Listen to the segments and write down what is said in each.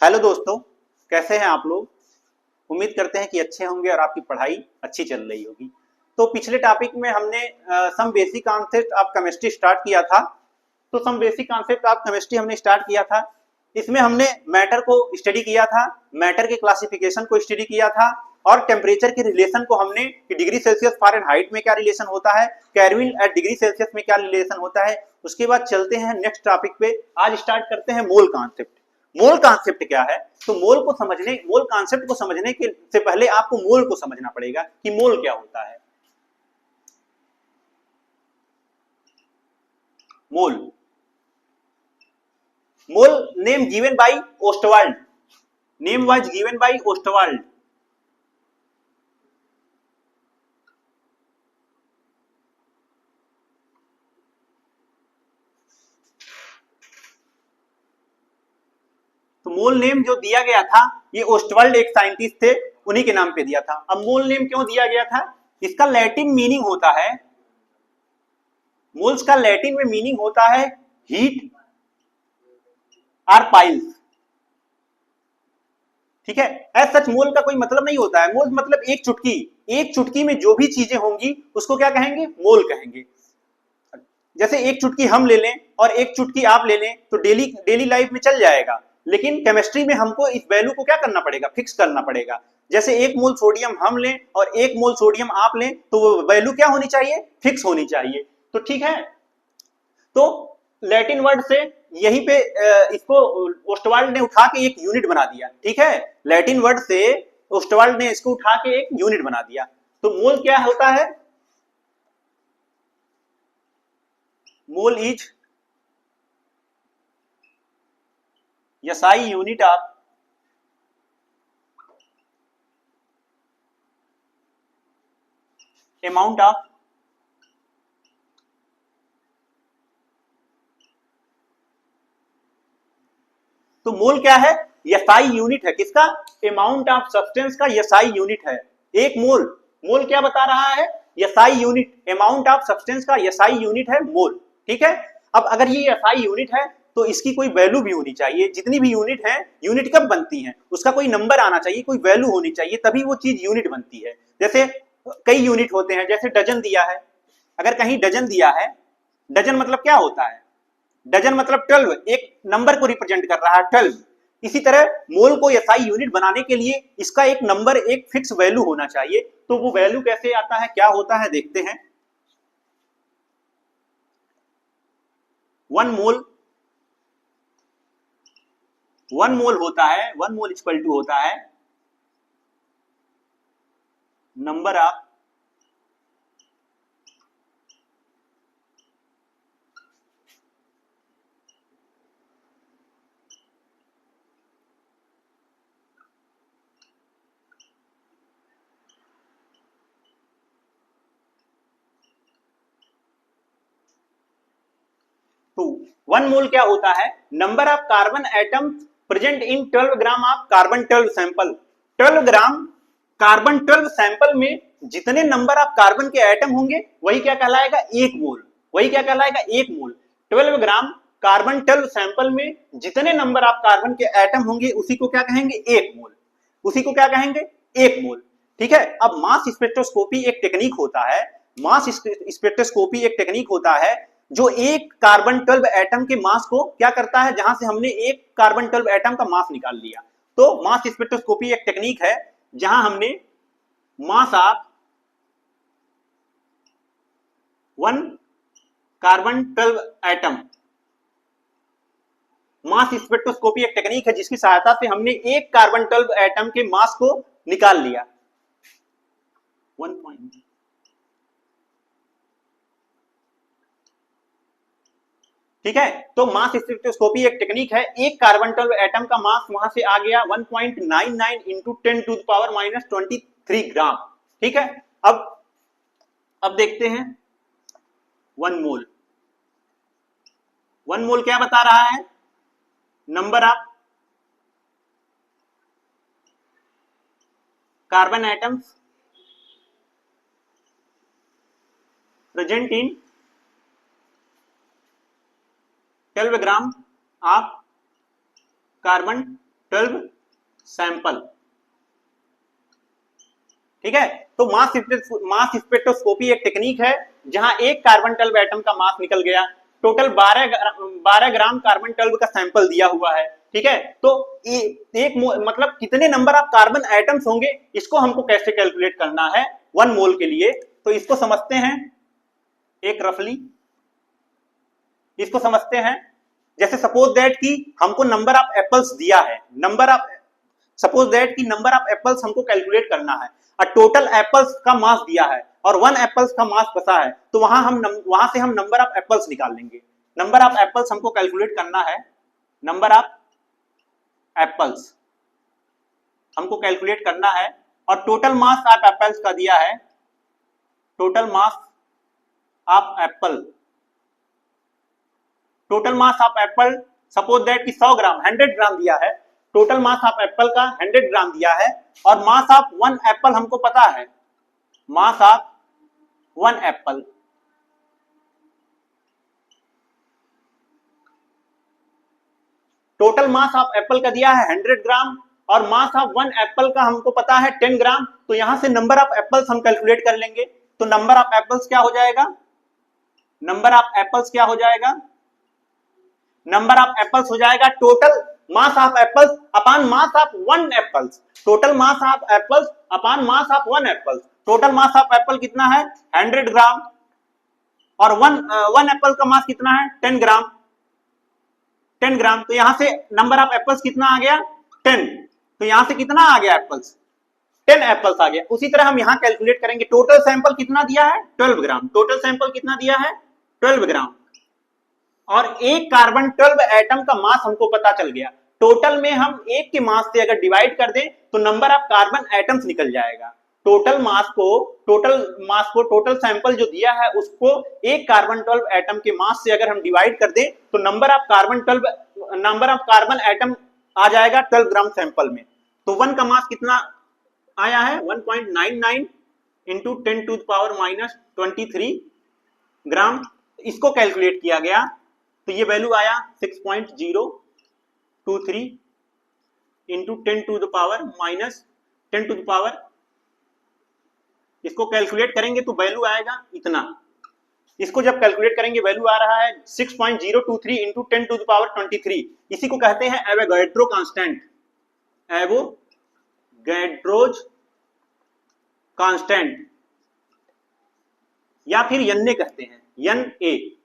Hello दोस्तों, कैसे हैं आप लोग। उम्मीद करते हैं कि अच्छे होंगे और आपकी पढ़ाई अच्छी चल रही होगी। तो पिछले टॉपिक में हमने some basic concept of chemistry start किया था। तो some basic concept of chemistry हमने स्टार्ट किया था। इसमें हमने मैटर को स्टडी किया था, मैटर के क्लासिफिकेशन को स्टडी किया था और टेम्परेचर के रिलेशन को हमने कि डिग्री सेल्सियस फ़ारेनहाइट में क्या रिलेशन होता है, केल्विन एट डिग्री सेल्सियस में क्या रिलेशन होता है। उसके बाद चलते हैं नेक्स्ट टॉपिक पे। आज स्टार्ट करते हैं मोल कॉन्सेप्ट। मोल कॉन्सेप्ट क्या है? तो मोल कॉन्सेप्ट को समझने के से पहले आपको मोल को समझना पड़ेगा कि मोल क्या होता है। Mole name given by Ostwald. Name was given by Ostwald. तो मोल नेम जो दिया गया था ये ओस्टवाल्ड एक साइंटिस्ट थे, उन्हीं के नाम पे दिया था। अब मोल नेम क्यों दिया गया था? इसका लैटिन मीनिंग होता है, मोल्स का लैटिन में मीनिंग होता है हीट और पाइल्स। ठीक है, एज सच मोल का कोई मतलब नहीं होता है। मोल मतलब एक चुटकी, एक चुटकी में जो भी चीजें होंगी उसको क्या कहेंगे? मोल कहेंगे। जैसे एक चुटकी हम ले लें और एक चुटकी आप ले लें तो डेली डेली लाइफ में चल जाएगा, लेकिन केमिस्ट्री में हमको इस वैल्यू को क्या करना पड़ेगा? फिक्स करना पड़ेगा। जैसे एक मोल सोडियम हम लें और एक मोल सोडियम आप लें तो वो वैल्यू क्या होनी चाहिए? फिक्स होनी चाहिए। तो ठीक है, तो लैटिन वर्ड से यहीं पे इसको ओस्टवाल्ड ने उठा के एक यूनिट बना दिया। ठीक है, लैटिन वर्ड से ओस्टवाल्ड ने इसको उठा के एक यूनिट बना दिया। तो मोल क्या होता है? Mole is SI unit of amount of तो मोल क्या है? SI यूनिट है। किसका? अमाउंट ऑफ सब्सटेंस का SI यूनिट है। एक मोल, मोल क्या बता रहा है? SI unit, amount of substance का SI यूनिट है मोल। ठीक है, अब अगर ये SI यूनिट है तो इसकी कोई वैल्यू भी होनी चाहिए। जितनी भी यूनिट है, यूनिट कब बनती है? उसका कोई नंबर आना चाहिए, कोई वैल्यू होनी चाहिए, तभी वो चीज यूनिट बनती है। जैसे कई यूनिट होते हैं, जैसे डजन दिया है, अगर कहीं डजन दिया है, डजन मतलब क्या होता है? डजन मतलब 12, एक नंबर को रिप्रेजेंट कर रहा है 12। इसी तरह मोल को एसआई यूनिट बनाने के लिए इसका एक नंबर, एक फिक्स वैल्यू होना चाहिए। तो वो वैल्यू कैसे आता है, क्या होता है, देखते हैं। वन मोल होता है, वन मोल इक्वल टू होता है नंबर ऑफ तो वन मोल क्या होता है? Number of carbon atom present in 12 gram of carbon 12 sample. 12 gram carbon 12 sample में जितने नंबर ऑफ कार्बन के एटम होंगे वही क्या कहलाएगा? एक मोल। वही क्या कहलाएगा? एक मोल। 12 ग्राम कार्बन 12 सैंपल में जितने नंबर ऑफ कार्बन के एटम होंगे उसी को क्या कहेंगे? एक मोल। उसी को क्या कहेंगे? एक मोल। ठीक है, अब मास स्पेक्ट्रोस्कोपी एक टेक्निक होता है, मास स्पेक्ट्रोस्कोपी एक टेक्निक होता है जो एक कार्बन 12 एटम के मास को क्या करता है, जहां से हमने एक कार्बन 12 एटम का मास निकाल लिया। तो मास स्पेक्ट्रोस्कोपी एक टेक्निक है जहां हमने mass of one carbon 12 atom, mass spectroscopy एक टेक्निक है जिसकी सहायता से हमने एक कार्बन 12 एटम के मास को निकाल लिया। 1 ठीक है, तो मास स्पेक्ट्रोस्कोपी एक टेक्निक है, एक कार्बन 12 एटम का मास वहां से आ गया 1.99 into 10 to the power minus 23 gram. ठीक है, अब देखते हैं वन मोल। वन मोल क्या बता रहा है? Number of carbon atoms present in 12 gram of carbon 12 sample. ठीक है, तो मास स्पेक्ट्रोस्कोपी एक टेक्निक है जहां एक कार्बन 12 एटम का मास निकल गया, टोटल 12 ग्राम कार्बन 12 का सैंपल दिया हुआ है। ठीक है, तो एक मतलब कितने नंबर ऑफ कार्बन एटम्स होंगे, इसको हमको कैसे कैलकुलेट करना है 1 मोल के लिए, तो इसको समझते हैं एक रफली, इसको समझते हैं। जैसे सपोज दैट कि हमको नंबर ऑफ एप्पल्स दिया है, सपोज दैट कि नंबर ऑफ एप्पल्स हमको कैलकुलेट करना है और टोटल एप्पल्स का मास दिया है और 1 एप्पल्स का मास बचा है, तो वहां से हम नंबर ऑफ एप्पल्स निकाल लेंगे। नंबर ऑफ एप्पल्स हमको कैलकुलेट करना है, नंबर ऑफ एप्पल्स हमको कैलकुलेट करना है और टोटल मास ऑफ एप्पल्स का दिया है, total mass of Apple, total mass of Apple suppose that कि 100 ग्राम 100 ग्राम दिया है, टोटल मास ऑफ एप्पल का 100 ग्राम दिया है और मास ऑफ 1 एप्पल हमको पता है, mass of 1 Apple, total mass of Apple का दिया है 100 ग्राम और मास ऑफ 1 एप्पल का हमको पता है 10 ग्राम। तो यहां से नंबर ऑफ एप्पल्स हम कैलकुलेट कर लेंगे। तो नंबर ऑफ एप्पल्स क्या हो जाएगा, नंबर ऑफ एप्पल्स क्या हो जाएगा, नंबर ऑफ एप्पल्स हो जाएगा total mass of apples upon mass of 1 apples, total mass of apples upon mass of 1 apples. Total mass of Apple कितना है 100 ग्राम और 1 एप्पल का मास कितना है 10 ग्राम, 10 ग्राम। तो यहां से नंबर ऑफ एप्पल्स कितना आ गया 10, तो यहां से कितना आ गया एप्पल्स 10 एप्पल्स आ गया। उसी तरह हम यहां कैलकुलेट करेंगे, टोटल सैंपल कितना दिया है 12 ग्राम, टोटल सैंपल कितना दिया है 12 ग्राम और एक कार्बन 12 एटम का मास हमको पता चल गया। टोटल में हम एक के मास से अगर डिवाइड कर दें तो नंबर ऑफ कार्बन एटम्स निकल जाएगा। टोटल सैंपल जो दिया है उसको एक कार्बन 12 एटम के मास से अगर हम डिवाइड कर दें तो नंबर ऑफ कार्बन एटम आ जाएगा 12 ग्राम सैंपल में। तो 1 का मास कितना आया है 1.99 into 10 to the power minus 23 gram. इसको कैलकुलेट किया गया तो ये वैल्यू आया 6.023 into 10 to the power minus 10 to the power, इसको कैलकुलेट करेंगे तो वैल्यू आएगा इतना। इसको जब कैलकुलेट करेंगे वैल्यू आ रहा है 6.023 इंटू 10 टू द पावर 23। इसी को कहते हैं एवोगैड्रो कांस्टेंट, एवोगैड्रोज कांस्टेंट या फिर यन्ने कहते हैं, यन ए।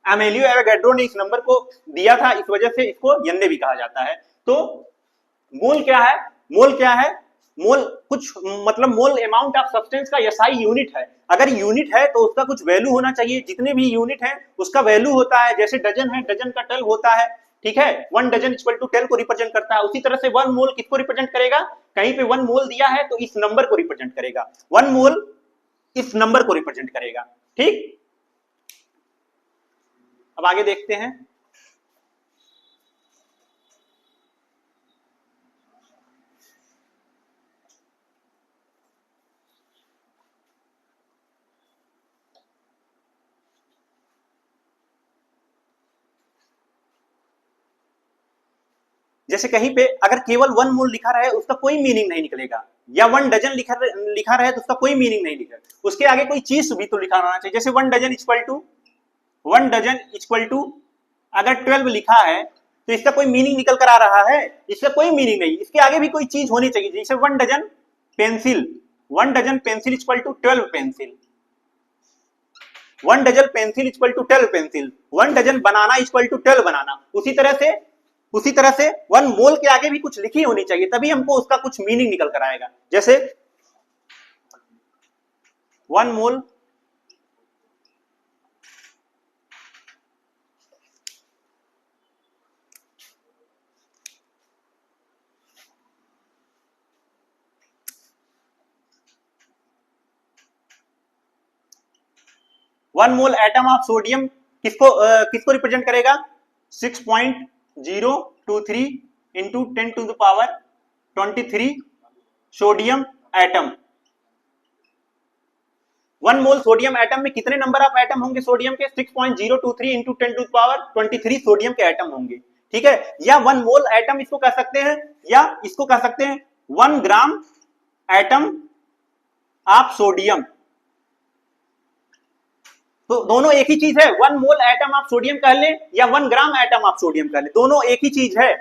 एमेलियो एवोगैड्रो ने इस नंबर को दिया था, इस वजह से इसको यन्ने भी कहा जाता है। तो मोल क्या है, मोल क्या है, मोल कुछ मतलब मोल अमाउंट ऑफ सब्सटेंस का एसआई यूनिट है। अगर यूनिट है तो उसका कुछ वैल्यू होना चाहिए, जितने भी यूनिट है उसका वैल्यू होता है। जैसे डजन है, डजन का 12 होता है, ठीक है, 1 डजन इक्वल टू 12 को रिप्रेजेंट करता है। उसी तरह से 1 मोल किसको रिप्रेजेंट करेगा, कहीं पे 1 मोल दिया है तो इस नंबर को रिप्रेजेंट करेगा, 1 मोल इस नंबर को रिप्रेजेंट करेगा। ठीक, अब आगे देखते हैं। जैसे कहीं पे अगर केवल 1 मोल लिखा रहे उसका कोई मीनिंग नहीं निकलेगा, या 1 डजन लिखा रहे तो उसका कोई मीनिंग नहीं निकलेगा, उसके आगे कोई चीज भी तो लिखा होना चाहिए। जैसे 1 डजन इक्वल टू अगर 12 लिखा है तो इसका कोई मीनिंग निकल कर आ रहा है, इसका कोई मीनिंग नहीं, इसके आगे भी कोई चीज होनी चाहिए। जैसे 1 dozen pencil equal to 12 pencil, 1 dozen pencil equal to 12 pencil, 1 dozen banana equal to 12 banana. उसी तरह से 1 मोल के आगे भी कुछ लिखी होनी चाहिए, तभी हमको उसका कुछ मीनिंग निकल कर आएगा। जैसे 1 मोल एटम ऑफ सोडियम किसको रिप्रेजेंट करेगा 6.023 into 10 to the power 23 sodium atom. 1 mole sodium atom में कितने नंबर ऑफ एटम होंगे सोडियम के 6.023 into 10 to the power 23 sodium के एटम होंगे। ठीक है, या 1 मोल एटम इसको कह सकते हैं, या इसको कह सकते हैं 1 ग्राम एटम ऑफ सोडियम। तो दोनों एक ही चीज है, 1 मोल एटम ऑफ सोडियम कह ले या 1 ग्राम एटम ऑफ सोडियम कह ले, दोनों एक ही चीज है।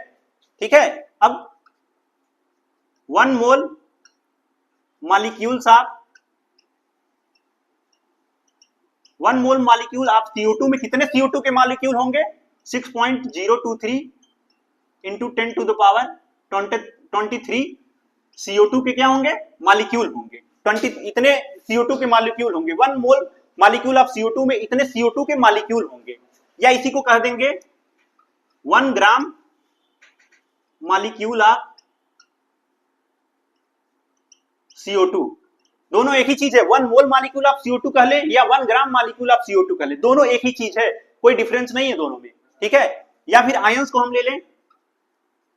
ठीक है, अब 1 mole molecules of 1 mole molecule of CO2 में कितने CO2 के मॉलिक्यूल होंगे? 6.023 into 10 to the power 23 CO2 के क्या होंगे? मॉलिक्यूल होंगे। 20 इतने CO2 के मॉलिक्यूल होंगे। 1 मोल मॉलिक्यूल ऑफ CO2 में इतने CO2 के मॉलिक्यूल होंगे, या इसी को कह देंगे 1 ग्राम मॉलिक्यूल ऑफ CO2। दोनों एक ही चीज है, 1 मोल मॉलिक्यूल ऑफ CO2 कह ले या 1 ग्राम मॉलिक्यूल ऑफ CO2 कह ले, दोनों एक ही चीज है, कोई डिफरेंस नहीं है दोनों में। ठीक है, या फिर आयंस को हम ले लें,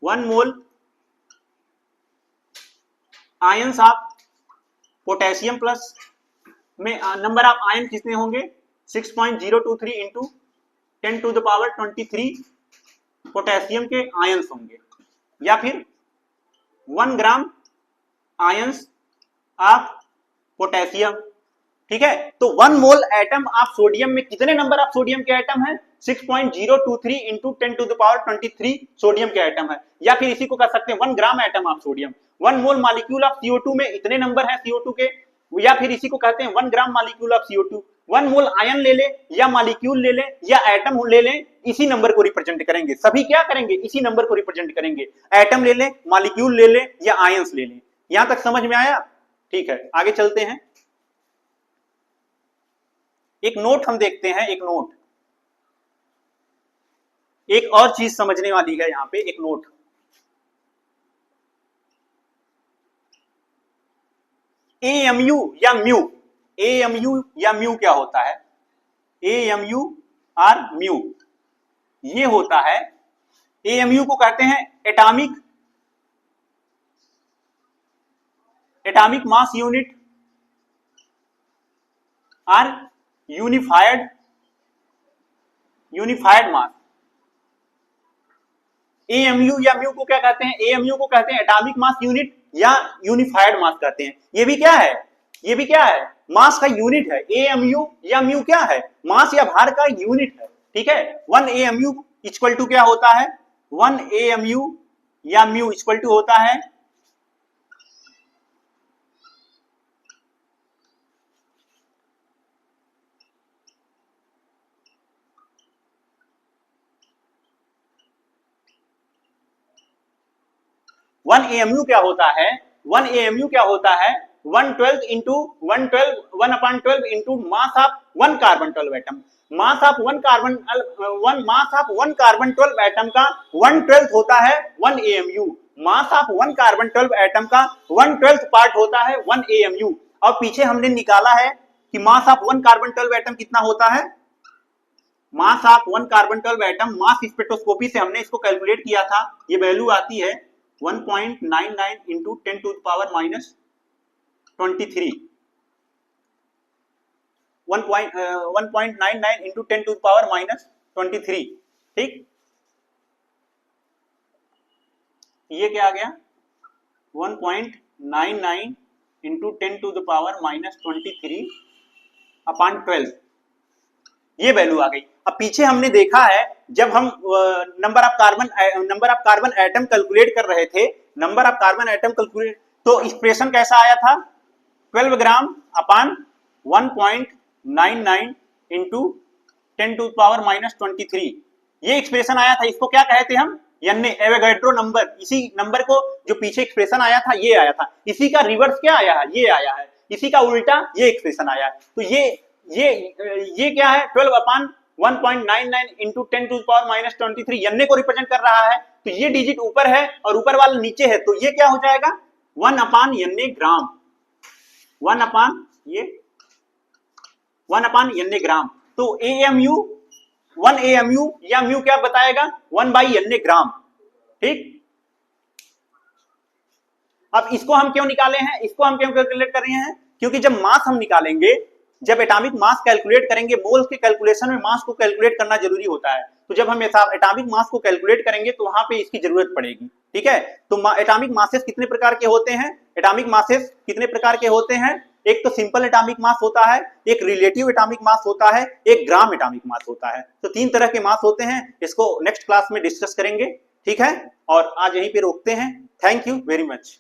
1 mole ions of potassium plus में नंबर ऑफ आयन कितने होंगे? 6.023 into 10 to the power 23 potassium के आयंस होंगे, या फिर 1 ग्राम आयंस ऑफ पोटेशियम। ठीक है, तो 1 मोल एटम ऑफ सोडियम में कितने नंबर ऑफ सोडियम के एटम है? 6.023 into 10 to the power 23 sodium के एटम है, या फिर इसी को कह सकते हैं 1 gram atom of sodium. 1 mole molecule of CO2 में इतने नंबर है CO2 के, या फिर इसी को कहते हैं 1 gram molecule of CO2। 1 mole ion ले ले या मॉलिक्यूल ले ले या एटम ले ले, इसी नंबर को रिप्रेजेंट करेंगे। सभी क्या करेंगे? इसी नंबर को रिप्रेजेंट करेंगे। एटम ले ले, मॉलिक्यूल ले ले या आयंस ले ले। यहां तक समझ में आया? ठीक है, आगे चलते हैं। एक नोट हम देखते हैं, एक नोट, एक और चीज समझने वाली है यहां पे। एक नोट, AMU या म्यू, AMU या म्यू क्या होता है? AMU और म्यू ये होता है, AMU को कहते हैं एटॉमिक मास यूनिट और यूनिफाइड मास। AMU या म्यू को क्या कहते हैं? AMU को कहते हैं एटॉमिक मास यूनिट या यूनिफाइड मास कहते हैं। ये भी क्या है? ये भी क्या है? मास का यूनिट है। AMU या म्यू क्या है? मास या भार का यूनिट है। ठीक है, 1 AMU इक्वल टू क्या होता है? 1 AMU या म्यू इक्वल टू होता है 1 AMU क्या होता है? 1 AMU क्या होता है? 112 into 112 into mass of 1 carbon 12 atom. Mass of 1 carbon 12 atom का 1/12 होता है 1 AMU। Mass of 1 carbon 12 atom का 1/12 पार्ट होता है 1 AMU। और पीछे हमने निकाला है कि मास ऑफ 1 कार्बन 12 एटम कितना होता है? Mass of 1 carbon 12 atom mass spectroscopy से हमने इसको कैलकुलेट किया था। ये वैल्यू आती है 1.99 into 10 to the power minus 23। 1.99 into 10 to the power minus 23। ठीक, ये क्या आ गया? 1.99 into 10 to the power minus 23 upon 12, ये वैल्यू आ गई। अब पीछे हमने देखा है जब हम number of carbon atom calculate कर रहे थे, number of carbon atom calculate, तो एक्सप्रेशन कैसा आया था? 12 gram upon 1.99 into 10 to power minus 23, ये एक्सप्रेशन आया था। इसको क्या कहते हम? यानी एवोगैड्रो नंबर। इसी नंबर को जो पीछे एक्सप्रेशन आया था ये आया था, इसी का रिवर्स क्या आया है? ये आया है, इसी का उल्टा ये एक्सप्रेशन आया है। तो ये क्या है? 12 upon 1.99 into 10 to power minus 23 यन्ने को रिप्रेजेंट कर रहा है। तो ये डिजिट ऊपर है और ऊपर वाला नीचे है, तो ये क्या हो जाएगा? 1 अपॉन यन्ने ग्राम, 1 अपॉन यन्ने ग्राम। तो AMU 1 AMU या म्यू क्या बताएगा? 1 बाई यन्ने ग्राम। ठीक, अब इसको हम क्यों निकाले हैं? इसको हम क्यों कैलकुलेट कर रहे हैं? क्योंकि जब मास हम निकालेंगे जब एटॉमिक मास कैलकुलेट करेंगे, मोल्स के कैलकुलेशन में मास को कैलकुलेट करना जरूरी होता है, तो जब हम एटॉमिक मास को कैलकुलेट करेंगे तो वहां पे इसकी जरूरत पड़ेगी। ठीक है, तो एटॉमिक मासेस कितने प्रकार के होते हैं? एटॉमिक मासेस कितने प्रकार के होते हैं? एक तो सिंपल एटॉमिक मास होता है, एक रिलेटिव एटॉमिक मास होता है, एक ग्राम एटॉमिक मास होता है। तो 3 तरह के मास होते हैं, इसको नेक्स्ट क्लास में डिस्कस करेंगे। ठीक है, और आज यहीं पे रोकते हैं। Thank you very much.